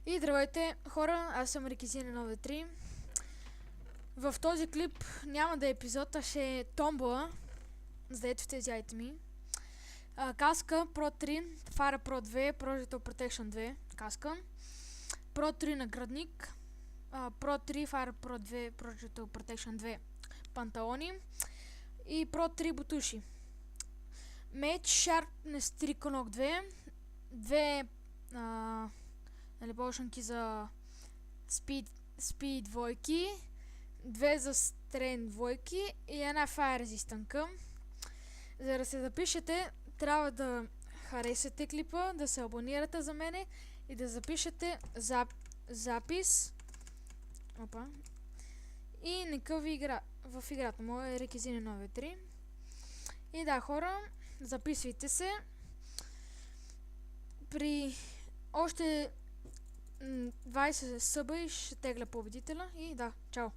И здравейте хора, аз съм Рекизина 03. В този клип няма да е епизод, а ще е томбола, за да ето в тези айтеми. Каска Pro 3, Fire Pro 2, Projectile Protection 2, каска. Pro 3 наградник, Pro 3, Fire Pro 2, Projectile Protection 2, панталони. И Pro 3 бутуши. Mage Sharpness 3 Connaught 2, поушенки за speed двойки, 2 за стрен двойки и една fire резистънка. За да се запишете, трябва да харесате клипа, да се абонирате за мене и да запишете запис. Опа. И нека ви игра в играта. Моя е Рекизина 03. И да, хора, записвайте се. При още 20 съба и ще тегля победителя. И да, чао!